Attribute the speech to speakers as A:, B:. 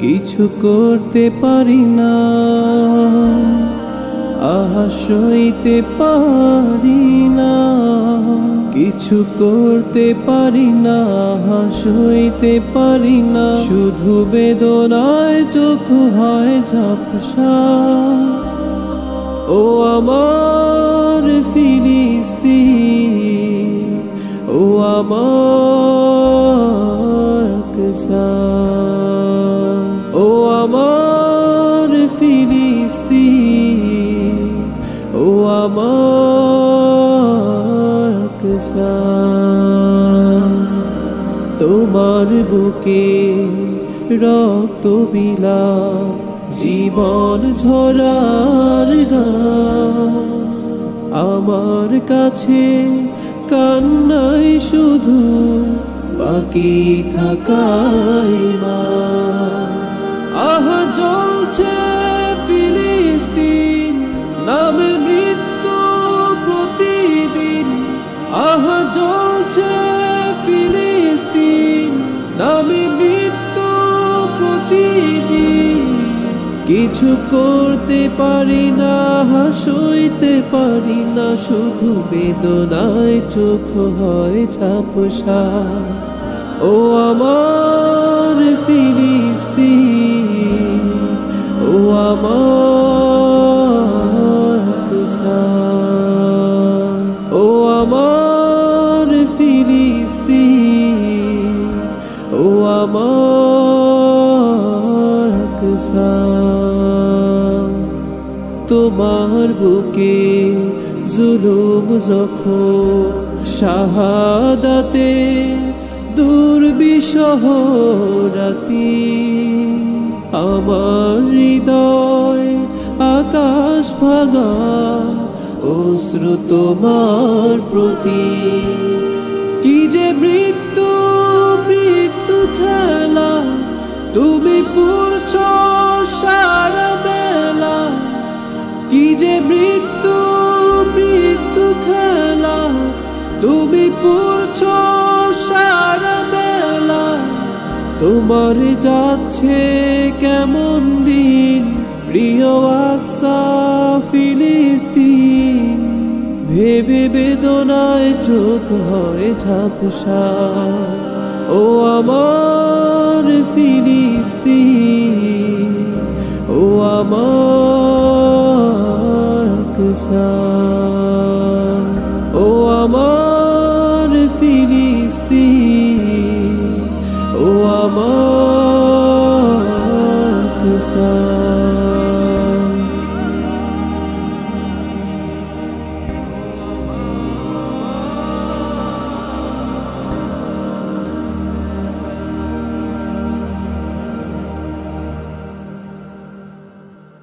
A: কিছু করতে পারি না, আহা সইতে পারি না। কিছু করতে পারি না, আহা সইতে পারি না। শুধু বেদনায় চোখ হয় ঝাপসা। ও আমার ফিলিস্তিন, ও আমার আকসা, ও আমার ফিলিস্তিন, ও আমার আকসা। তোমার বুকে রক্ত বিলাপ, জীবন ঝরার গান। আমার কাছে কান্নাই শুধু বাকি থাকাই মা। আহা জ্বলছে ফিলিস্তিন, নামে মৃত্যু প্রতিদিন। আহা জ্বলছে ফিলিস্তিন, নামে মৃত্যু প্রতিদিন। কিছু করতে পারি না, সইতে পারি না। শুধু বেদনায় চোখ হয় ঝাপসা। ও আমার ফিলিস্তিন, ও আমার আকসা, ও আমার ফিলিস্তিন, ও আমার আকসা। তোমার বুকে জুলুম জখম, শাহাদাতে দুর্বিষহ রাতি। আমার হৃদয় আকাশ ভাঙা অশ্রু তোমার প্রতি। কি যে মৃত্যু মৃত্যু খেলা, তুমি পুরছ সারা বেলা। কি যে মৃত্যু মৃত্যু খেলা, তুমি পুরছ সারা বেলা। তোমার যাচ্ছে কেমন দিন, প্রিয় আকসা ফিলিস্তিন। ভেবে বেদনায় চোখ হয় ঝাপসা। ও আমার ফিলিস্তিন, ও আমার আকসা, ও আমার ফিলিস্তিন, ও আমার আকসা।